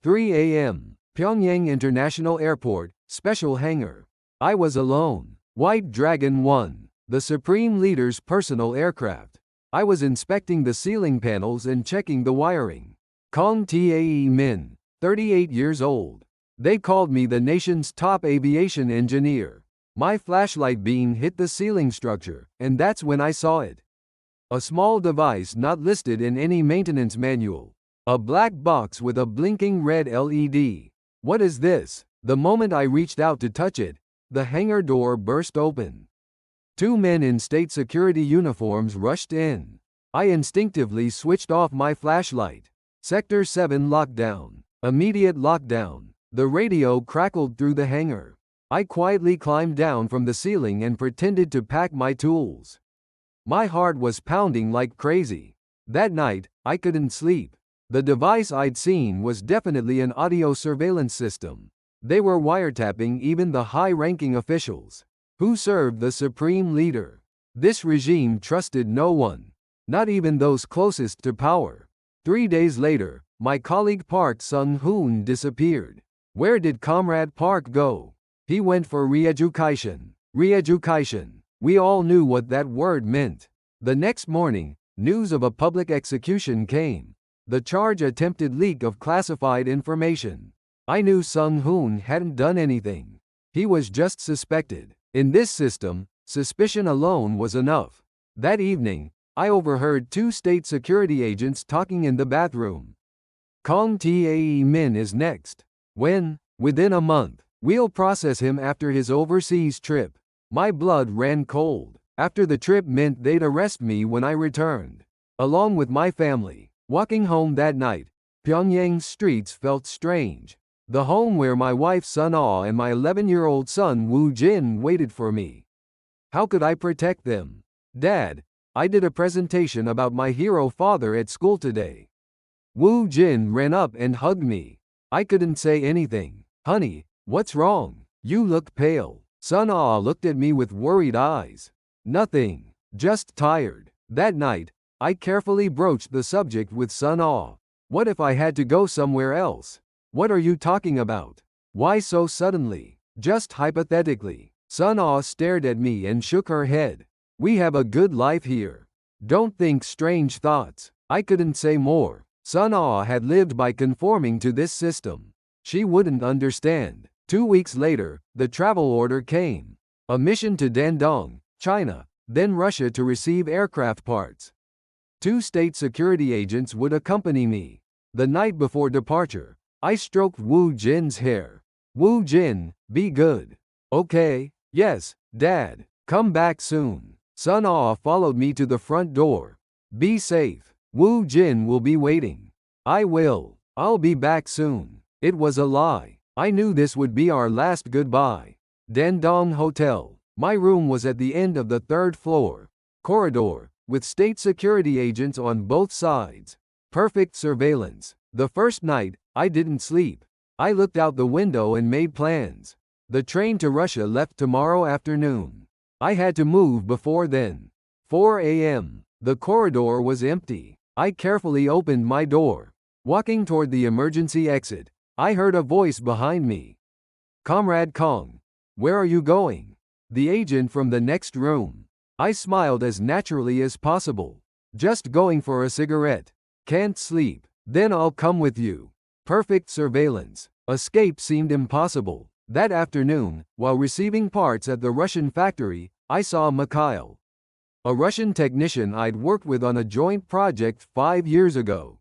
3 a.m. Pyongyang International Airport, special hangar. I was alone. White Dragon 1, the Supreme Leader's personal aircraft. I was inspecting the ceiling panels and checking the wiring. Kang Tae-min, 38 years old. They called me the nation's top aviation engineer. My flashlight beam hit the ceiling structure, and that's when I saw it. A small device not listed in any maintenance manual. A black box with a blinking red LED. What is this? The moment I reached out to touch it, the hangar door burst open. Two men in state security uniforms rushed in. I instinctively switched off my flashlight. Sector 7 lockdown. Immediate lockdown. The radio crackled through the hangar. I quietly climbed down from the ceiling and pretended to pack my tools. My heart was pounding like crazy. That night, I couldn't sleep. The device I'd seen was definitely an audio surveillance system. They were wiretapping even the high-ranking officials. Who served the Supreme Leader? This regime trusted no one. Not even those closest to power. 3 days later, my colleague Park Sung-hoon disappeared. Where did Comrade Park go? He went for re-education. Re-education. We all knew what that word meant. The next morning, news of a public execution came. The charge attempted leak of classified information. I knew Sung-hoon hadn't done anything. He was just suspected. In this system, suspicion alone was enough. That evening, I overheard two state security agents talking in the bathroom. Kang Tae-min is next. When? Within a month. We'll process him after his overseas trip. My blood ran cold. After the trip meant they'd arrest me when I returned. Along with my family. Walking home that night, Pyongyang's streets felt strange. The home where my wife Sun-ah and my 11-year-old son Woo-jin waited for me. How could I protect them? Dad, I did a presentation about my hero father at school today. Woo-jin ran up and hugged me. I couldn't say anything. Honey, what's wrong? You look pale. Sun-ah looked at me with worried eyes. Nothing. Just tired. That night, I carefully broached the subject with Sun-ah. What if I had to go somewhere else? What are you talking about? Why so suddenly? Just hypothetically. Sun-ah stared at me and shook her head. We have a good life here. Don't think strange thoughts. I couldn't say more. Sun-ah had lived by conforming to this system. She wouldn't understand. 2 weeks later, the travel order came. A mission to Dandong, China, then Russia to receive aircraft parts. 2 state security agents would accompany me. The night before departure, I stroked Woo-jin's hair. Woo-jin, be good. Okay, yes, Dad, come back soon. Sun-ah followed me to the front door. Be safe. Woo-jin will be waiting. I will. I'll be back soon. It was a lie. I knew this would be our last goodbye. Dandong Hotel. My room was at the end of the 3rd floor. Corridor, with state security agents on both sides. Perfect surveillance. The first night, I didn't sleep. I looked out the window and made plans. The train to Russia left tomorrow afternoon. I had to move before then. 4 a.m. The corridor was empty. I carefully opened my door. Walking toward the emergency exit, I heard a voice behind me. Comrade Kang, where are you going? The agent from the next room. I smiled as naturally as possible. Just going for a cigarette. Can't sleep. Then I'll come with you. Perfect surveillance. Escape seemed impossible. That afternoon, while receiving parts at the Russian factory, I saw Mikhail. A Russian technician I'd worked with on a joint project 5 years ago.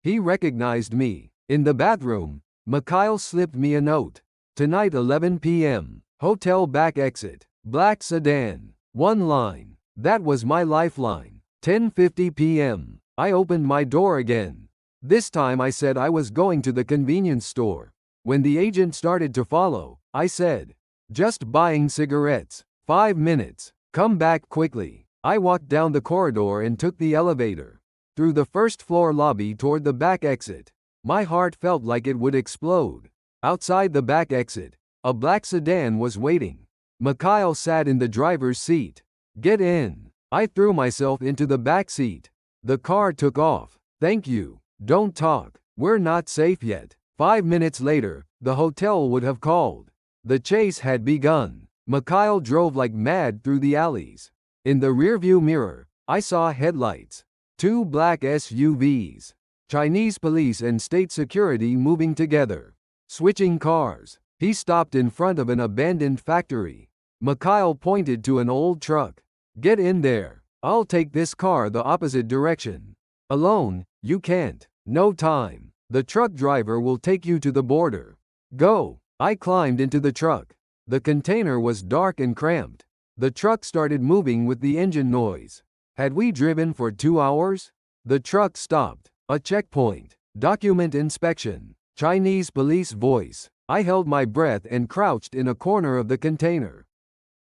He recognized me. In the bathroom, Mikhail slipped me a note. Tonight 11 p.m. Hotel back exit. Black sedan. 1 line. That was my lifeline. 10:50 p.m. I opened my door again. This time I said I was going to the convenience store. When the agent started to follow, I said, just buying cigarettes. 5 minutes. Come back quickly. I walked down the corridor and took the elevator. Through the 1st floor lobby toward the back exit. My heart felt like it would explode. Outside the back exit, a black sedan was waiting. Mikhail sat in the driver's seat. Get in. I threw myself into the back seat. The car took off. Thank you. Don't talk. We're not safe yet. 5 minutes later, the hotel would have called. The chase had begun. Mikhail drove like mad through the alleys. In the rearview mirror, I saw headlights. 2 black SUVs. Chinese police and state security moving together. Switching cars. He stopped in front of an abandoned factory. Mikhail pointed to an old truck. Get in there. I'll take this car the opposite direction. Alone, you can't. No time. The truck driver will take you to the border. Go. I climbed into the truck. The container was dark and cramped. The truck started moving with the engine noise. Had we driven for 2 hours? The truck stopped. A checkpoint. Document inspection. Chinese police voice. I held my breath and crouched in a corner of the container.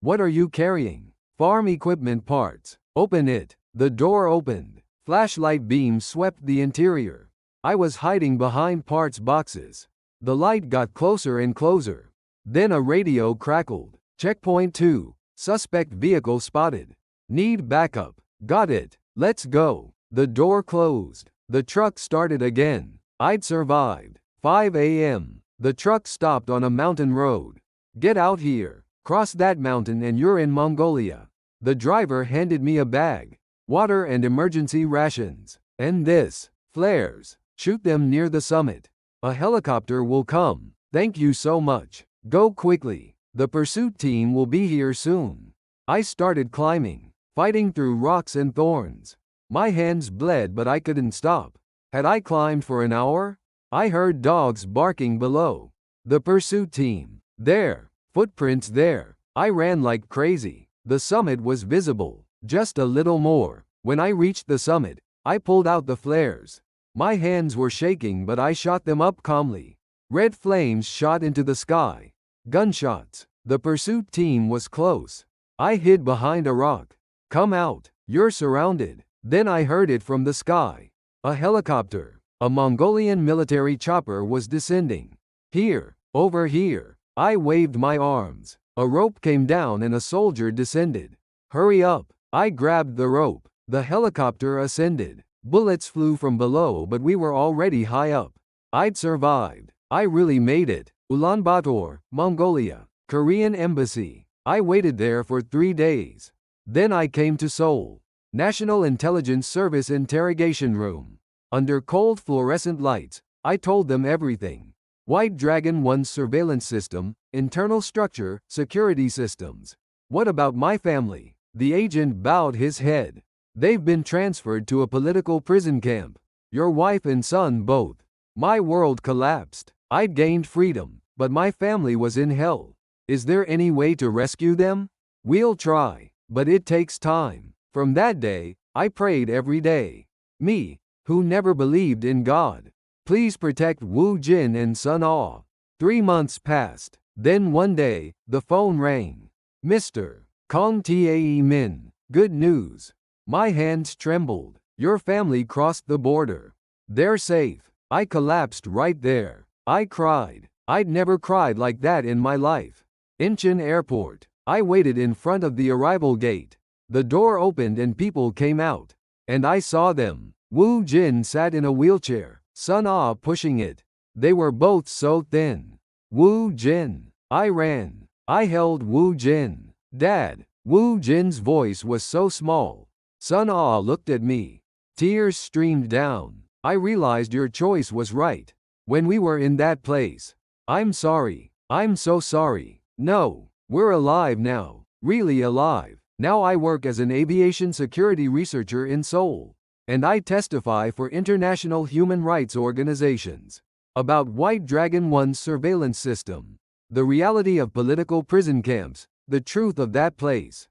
What are you carrying? Farm equipment parts. Open it. The door opened. Flashlight beams swept the interior. I was hiding behind parts boxes. The light got closer and closer. Then a radio crackled. Checkpoint 2. Suspect vehicle spotted. Need backup. Got it. Let's go. The door closed. The truck started again. I'd survived. 5 a.m. The truck stopped on a mountain road. Get out here. Cross that mountain and you're in Mongolia. The driver handed me a bag. Water and emergency rations. And this. Flares. Shoot them near the summit. A helicopter will come. Thank you so much. Go quickly. The pursuit team will be here soon. I started climbing, fighting through rocks and thorns. My hands bled but I couldn't stop. Had I climbed for an hour? I heard dogs barking below. The pursuit team. There. Footprints there. I ran like crazy. The summit was visible. Just a little more. When I reached the summit, I pulled out the flares. My hands were shaking but I shot them up calmly. Red flames shot into the sky. Gunshots. The pursuit team was close. I hid behind a rock. Come out. You're surrounded. Then I heard it from the sky. A helicopter. A Mongolian military chopper was descending. Here. Over here. I waved my arms. A rope came down and a soldier descended. Hurry up. I grabbed the rope. The helicopter ascended. Bullets flew from below but we were already high up. I'd survived. I really made it. Ulaanbaatar, Mongolia. Korean Embassy. I waited there for 3 days. Then I came to Seoul. National Intelligence Service interrogation room. Under cold fluorescent lights, I told them everything. White Dragon 1's surveillance system, internal structure, security systems. What about my family? The agent bowed his head. They've been transferred to a political prison camp. Your wife and son both. My world collapsed. I'd gained freedom, but my family was in hell. Is there any way to rescue them? We'll try, but it takes time. From that day, I prayed every day. Me, who never believed in God. Please protect Woo Jin and Sun Ah. 3 months passed. Then one day, the phone rang. Mr. Kang Tae-min, good news. My hands trembled. Your family crossed the border. They're safe. I collapsed right there. I cried. I'd never cried like that in my life. Incheon Airport. I waited in front of the arrival gate. The door opened and people came out. And I saw them. Woo Jin sat in a wheelchair, Sun Ah pushing it. They were both so thin. Woo Jin. I ran. I held Woo Jin. Dad. Woo Jin's voice was so small. Sun Ah looked at me. Tears streamed down. I realized your choice was right. When we were in that place. I'm sorry. I'm so sorry. No. We're alive now. Really alive. Now I work as an aviation security researcher in Seoul. And I testify for international human rights organizations. About White Dragon 1's surveillance system. The reality of political prison camps. The truth of that place.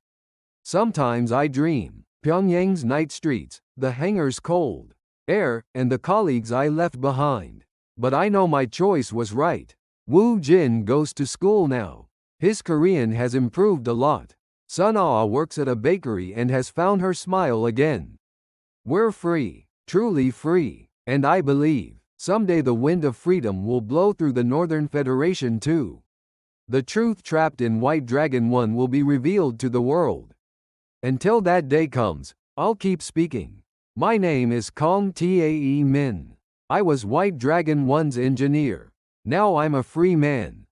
Sometimes I dream. Pyongyang's night streets. The hangar's cold air. And the colleagues I left behind. But I know my choice was right. Woo Jin goes to school now. His Korean has improved a lot. Sun Ah works at a bakery and has found her smile again. We're free, truly free, and I believe, someday the wind of freedom will blow through the Northern Federation too. The truth trapped in White Dragon 1 will be revealed to the world. Until that day comes, I'll keep speaking. My name is Kang Tae-min. I was White Dragon 1's engineer. Now I'm a free man.